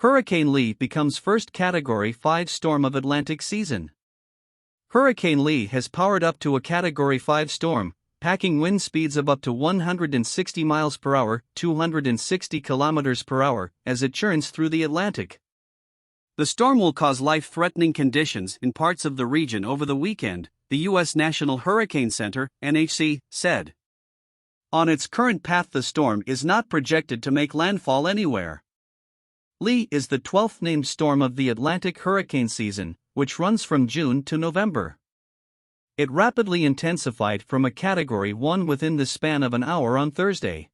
Hurricane Lee becomes first Category 5 storm of Atlantic season. Hurricane Lee has powered up to a Category 5 storm, packing wind speeds of up to 160 miles per hour, 260 kilometers per hour, as it churns through the Atlantic. The storm will cause life-threatening conditions in parts of the region over the weekend, the U.S. National Hurricane Center, NHC, said. On its current path, the storm is not projected to make landfall anywhere. Lee is the 12th named storm of the Atlantic hurricane season, which runs from June to November. It rapidly intensified from a Category 1 within the span of an hour on Thursday.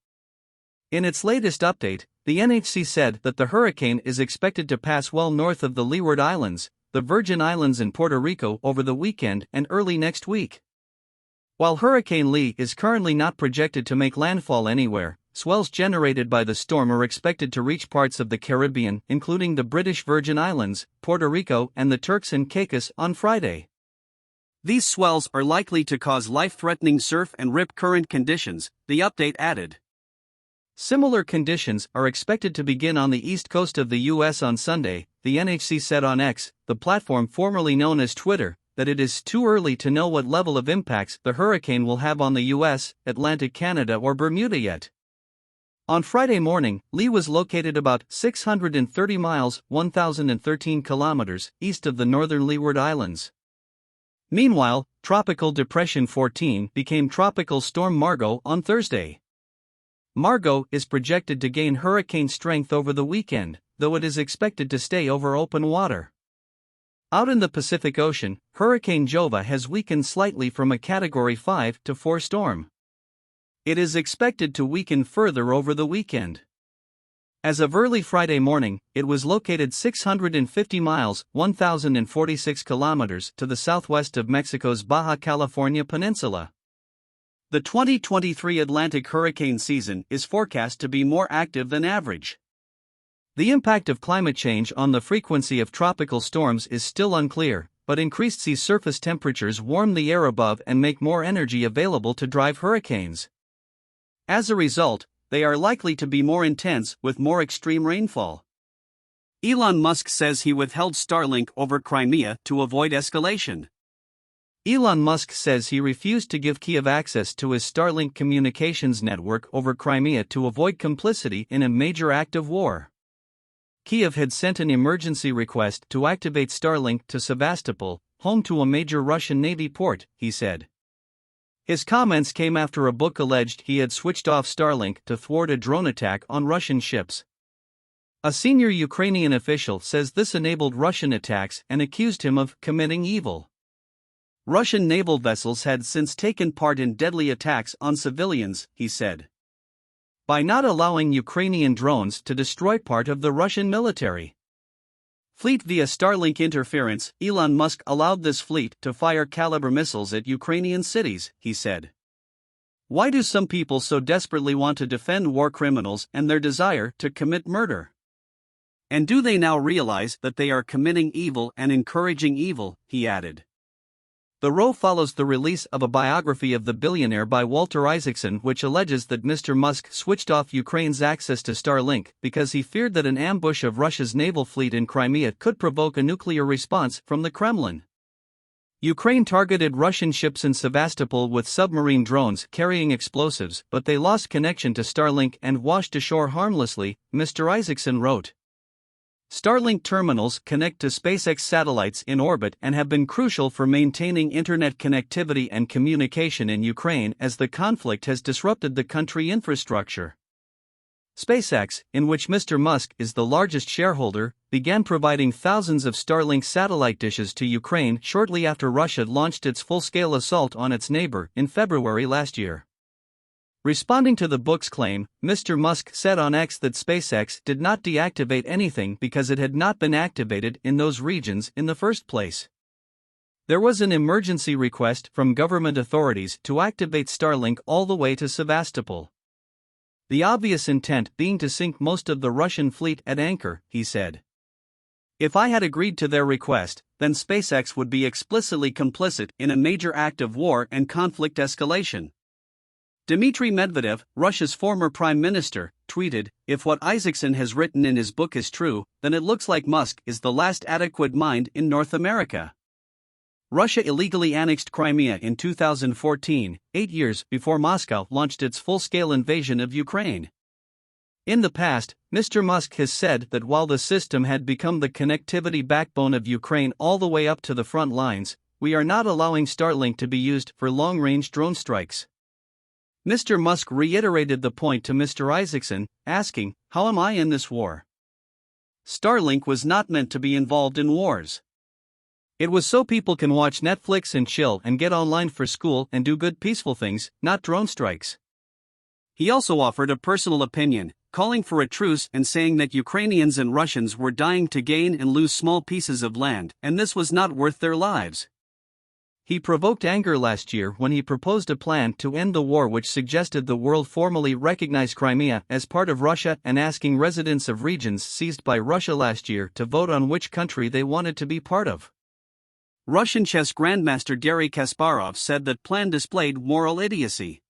In its latest update, the NHC said that the hurricane is expected to pass well north of the Leeward Islands, the Virgin Islands and Puerto Rico over the weekend and early next week. While Hurricane Lee is currently not projected to make landfall anywhere, swells generated by the storm are expected to reach parts of the Caribbean, including the British Virgin Islands, Puerto Rico, and the Turks and Caicos on Friday. These swells are likely to cause life-threatening surf and rip current conditions, the update added. Similar conditions are expected to begin on the east coast of the U.S. on Sunday, the NHC said on X, the platform formerly known as Twitter, that it is too early to know what level of impacts the hurricane will have on the U.S., Atlantic Canada or Bermuda yet. On Friday morning, Lee was located about 630 miles, 1,013 kilometers, east of the northern Leeward Islands. Meanwhile, Tropical Depression 14 became Tropical Storm Margot on Thursday. Margot is projected to gain hurricane strength over the weekend, though it is expected to stay over open water. Out in the Pacific Ocean, Hurricane Jova has weakened slightly from a Category 5 to 4 storm. It is expected to weaken further over the weekend. As of early Friday morning, it was located 650 miles, 1,046 kilometers to the southwest of Mexico's Baja California Peninsula. The 2023 Atlantic hurricane season is forecast to be more active than average. The impact of climate change on the frequency of tropical storms is still unclear, but increased sea surface temperatures warm the air above and make more energy available to drive hurricanes. As a result, they are likely to be more intense with more extreme rainfall. Elon Musk says he withheld Starlink over Crimea to avoid escalation. Elon Musk says he refused to give Kyiv access to his Starlink communications network over Crimea to avoid complicity in a major act of war. Kyiv had sent an emergency request to activate Starlink to Sevastopol, home to a major Russian Navy port, he said. His comments came after a book alleged he had switched off Starlink to thwart a drone attack on Russian ships. A senior Ukrainian official says this enabled Russian attacks and accused him of committing evil. Russian naval vessels had since taken part in deadly attacks on civilians, he said. By not allowing Ukrainian drones to destroy part of the Russian military fleet via Starlink interference, Elon Musk allowed this fleet to fire caliber missiles at Ukrainian cities, he said. Why do some people so desperately want to defend war criminals and their desire to commit murder? And do they now realize that they are committing evil and encouraging evil, he added. The row follows the release of a biography of the billionaire by Walter Isaacson, which alleges that Mr. Musk switched off Ukraine's access to Starlink because he feared that an ambush of Russia's naval fleet in Crimea could provoke a nuclear response from the Kremlin. Ukraine targeted Russian ships in Sevastopol with submarine drones carrying explosives, but they lost connection to Starlink and washed ashore harmlessly, Mr. Isaacson wrote. Starlink terminals connect to SpaceX satellites in orbit and have been crucial for maintaining internet connectivity and communication in Ukraine as the conflict has disrupted the country's infrastructure. SpaceX, in which Mr. Musk is the largest shareholder, began providing thousands of Starlink satellite dishes to Ukraine shortly after Russia launched its full-scale assault on its neighbor in February last year. Responding to the book's claim, Mr. Musk said on X that SpaceX did not deactivate anything because it had not been activated in those regions in the first place. There was an emergency request from government authorities to activate Starlink all the way to Sevastopol. The obvious intent being to sink most of the Russian fleet at anchor, he said. If I had agreed to their request, then SpaceX would be explicitly complicit in a major act of war and conflict escalation. Dmitry Medvedev, Russia's former prime minister, tweeted, "If what Isaacson has written in his book is true, then it looks like Musk is the last adequate mind in North America." Russia illegally annexed Crimea in 2014, 8 years before Moscow launched its full-scale invasion of Ukraine. In the past, Mr. Musk has said that while the system had become the connectivity backbone of Ukraine all the way up to the front lines, we are not allowing Starlink to be used for long-range drone strikes. Mr. Musk reiterated the point to Mr. Isaacson, asking, "How am I in this war?" Starlink was not meant to be involved in wars. It was so people can watch Netflix and chill and get online for school and do good peaceful things, not drone strikes. He also offered a personal opinion, calling for a truce and saying that Ukrainians and Russians were dying to gain and lose small pieces of land, and this was not worth their lives. He provoked anger last year when he proposed a plan to end the war which suggested the world formally recognize Crimea as part of Russia and asking residents of regions seized by Russia last year to vote on which country they wanted to be part of. Russian chess grandmaster Garry Kasparov said that plan displayed moral idiocy.